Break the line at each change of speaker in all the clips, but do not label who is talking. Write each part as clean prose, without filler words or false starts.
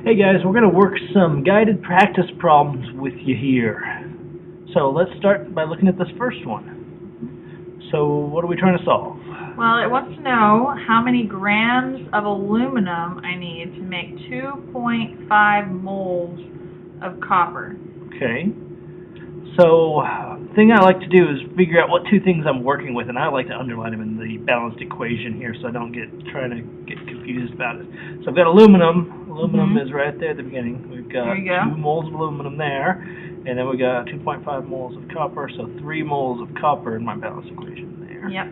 Hey guys, we're going to work some guided practice problems with you here. So let's start by looking at this first one. So what are we trying to solve?
Well, it wants to know how many grams of aluminum I need to make 2.5 moles of copper.
Okay. So the thing I like to do is figure out what two things I'm working with, and I like to underline them in the balanced equation here so I don't trying to get confused about it. So I've got aluminum. Aluminum is right there at the beginning. We've got 2 moles of aluminum there, and then we got 2.5 moles of copper, so 3 moles of copper in my balanced equation there.
Yep.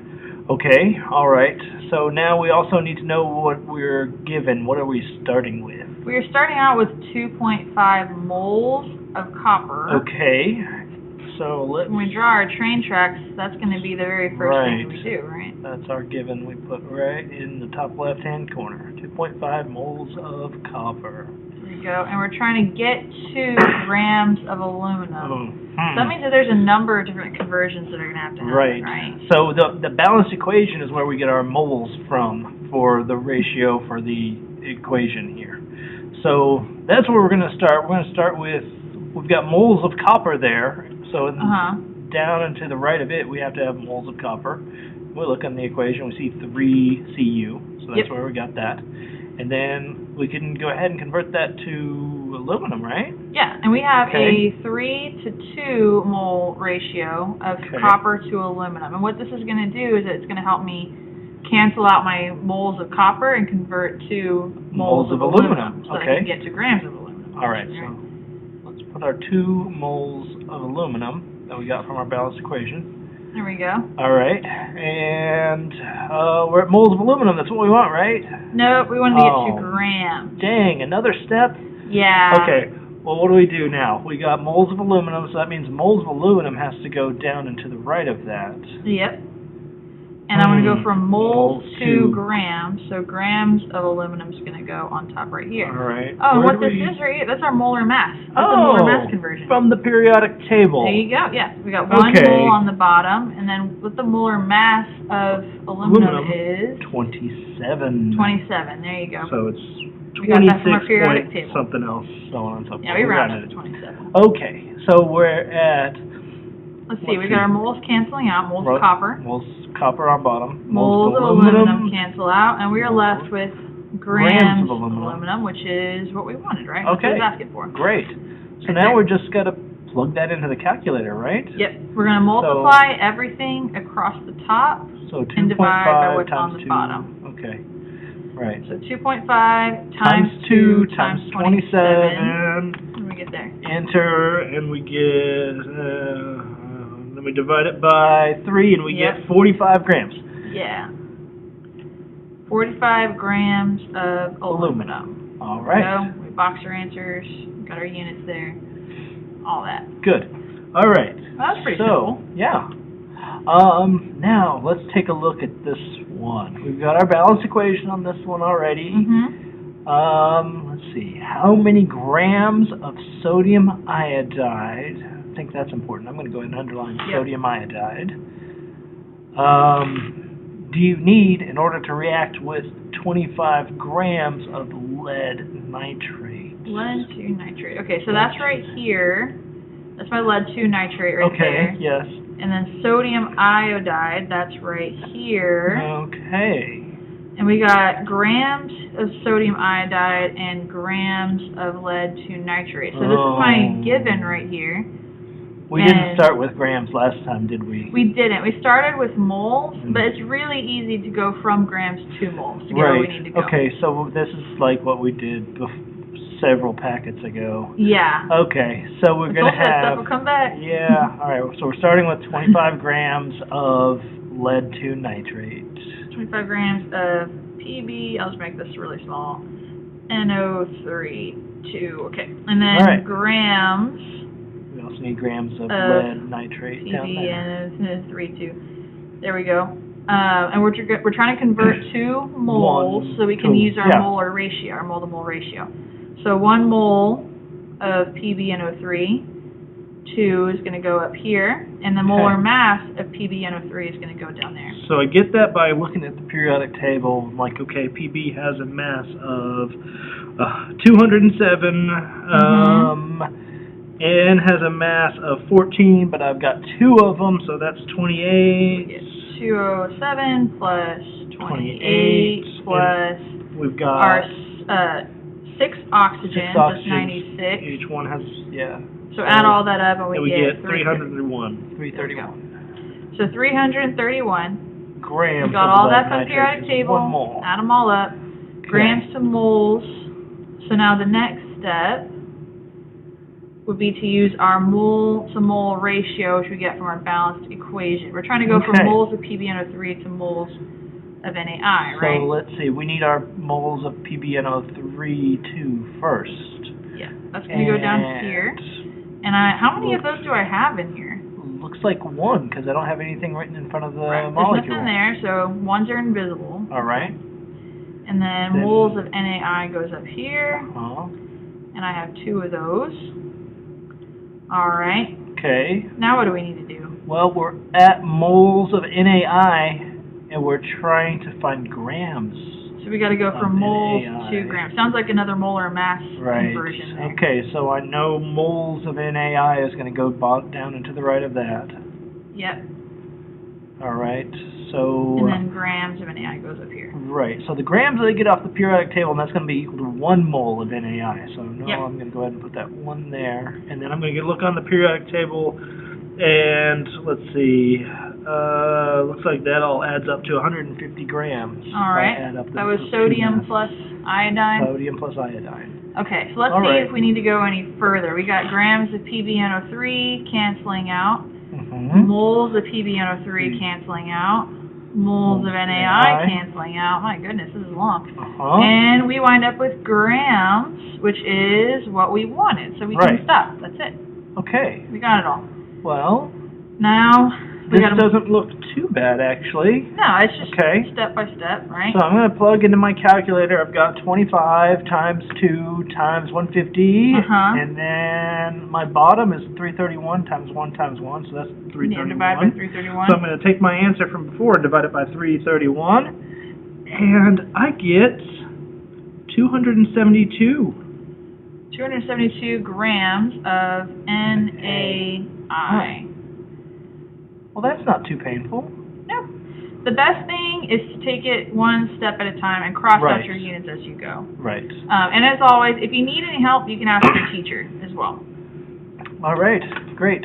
Okay, all right. So now we also need to know what we're given. What are we starting with?
We're starting out with 2.5 moles of copper.
Okay. So let's...
When we draw our train tracks, that's going to be the very first thing we do, right?
That's our given we put right in the top left-hand corner. 2.5 moles of copper.
There you go. And we're trying to get 2 grams of aluminum. So that means that there's a number of different conversions that are going to happen, right?
So the balanced equation is where we get our moles from for the ratio for the equation here. So that's where we're going to start. We're going to start with, we've got moles of copper there. So down and to the right of it, we have to have moles of copper. We look on the equation, we see 3 Cu, so that's where we got that. And then we can go ahead and convert that to aluminum, right?
Yeah, and we have a 3 to 2 mole ratio of copper to aluminum. And what this is going to do is it's going to help me cancel out my moles of copper and convert to moles of aluminum. So that I can get to grams of aluminum.
All right, so let's put our 2 moles of aluminum that we got from our balanced equation.
There we go.
All right, and we're at moles of aluminum. That's what we want, right?
Nope, we wanted to get 2 grams.
Dang, another step?
Yeah.
Okay, well, what do we do now? We got moles of aluminum, so that means moles of aluminum has to go down and to the right of that.
Yep. And I'm going to go from moles to grams, so grams of aluminum is going to go on top right here.
All right.
Oh, and what this is right here, that's our molar mass. That's the molar mass conversion.
From the periodic table.
There you go, yeah. We got 1 mole on the bottom, and then what the molar mass of aluminum is?
27.
27, there you go.
So it's 26
periodic table.
Something else, so on and so forth.
Yeah, we rounded to 27.
Okay, so we're at...
Let's see, we got our moles canceling out, moles of copper.
Moles copper on bottom.
Moles of aluminum cancel out, and we are left with grams of aluminum, which is what we wanted, right?
Okay.
That's what it's asking for.
Great. So now we're just got to plug that into the calculator, right?
Yep. We're going to multiply everything across the top and divide by what's on the bottom.
Okay. Right.
So 2.5 times 2 times 27. And we get there.
Enter, and we get... then we divide it by 3, and we get 45 grams.
Yeah. 45 grams of aluminum.
All right.
So we box our answers, got our units there, all that.
Good. All right.
Well, that's pretty simple.
Yeah. Now, let's take a look at this one. We've got our balanced equation on this one already. Let's see. How many grams of sodium iodide... I think that's important. I'm going to go ahead and underline sodium iodide. Do you need in order to react with 25 grams of lead nitrate?
Lead 2 nitrate. Okay, so that's right here. That's my lead 2 nitrate right there.
Okay, yes.
And then sodium iodide, that's right here.
Okay.
And we got grams of sodium iodide and grams of lead 2 nitrate. So this is my given right here.
We didn't start with grams last time, did we?
We didn't. We started with moles, but it's really easy to go from grams to moles to get where we need to go.
Okay, so this is like what we did several packets ago.
Yeah.
Okay, so we're going to have...
that stuff will come back.
Yeah, all right, so we're starting with 25 grams of lead 2 nitrate.
25 grams of PB, I'll just make this really small, NO3, 2, okay. And then grams...
We also need grams of lead nitrate down there.
PB, there we go. And we're trying to convert to moles so we can use our molar ratio, our mole to mole ratio. So 1 mole of PbNO3 is going to go up here, and the molar mass of PbNO3 is going to go down there.
So I get that by looking at the periodic table. I'm like, okay, PB has a mass of 207, N has a mass of 14, but I've got 2 of them, so that's 28.
We get 207 plus 28 plus
we've got
our 6 oxygens, that's 96.
Each one has,
So add all that up and we
get 301.
331. So 331.
Grams.
We got all that from the
nitrogen,
periodic table.
1 mole.
Add them all up. Grams to moles. So now the next step would be to use our mole to mole ratio, which we get from our balanced equation. We're trying to go from moles of PbNO3 to moles of NaI, right?
So let's see, we need our moles of PbNO3 first.
Yeah, that's going to go down here. And how many of those do I have in here?
Looks like 1, because I don't have anything written in front of the molecule.
There's nothing there, so 1s are invisible.
All right.
And then moles of NaI goes up here. And I have 2 of those. All right.
Okay.
Now what do we need to do?
Well, we're at moles of NaI, and we're trying to find grams.
So we got to go from moles
NaI.
to grams. Sounds like another molar mass conversion. There.
Okay, so I know moles of NaI is going to go down and to the right of that.
Yep.
All right. So.
And then grams of NaI goes up here.
Right. So the grams that I get off the periodic table, and that's going to be equal to 1 mole of NaI. So now I'm going to go ahead and put that 1 there, and then I'm going to look on the periodic table, and let's see. Looks like that all adds up to 150 grams.
All right. That was sodium plus iodine.
Sodium plus iodine.
Okay, so let's see if we need to go any further. We got grams of PbNO3 canceling out. Moles of PbNO3 canceling out. Moles of NaI canceling out. My goodness, this is long. And we wind up with grams, which is what we wanted. So we can stop. That's it.
Okay.
We got it all.
Well,
now
this doesn't look too bad, actually.
No, it's just step by step, right?
So I'm going to plug into my calculator. I've got 25 times 2 times 150, and then my bottom is 331 times 1 times 1, so that's 331.
Divide by 331.
So I'm going to take my answer from before and divide it by 331, and I get 272.
272 grams of NaI.
Well, that's not too painful.
No. The best thing is to take it one step at a time and cross out your units as you go.
Right.
And as always, if you need any help, you can ask your teacher as well.
All right. Great.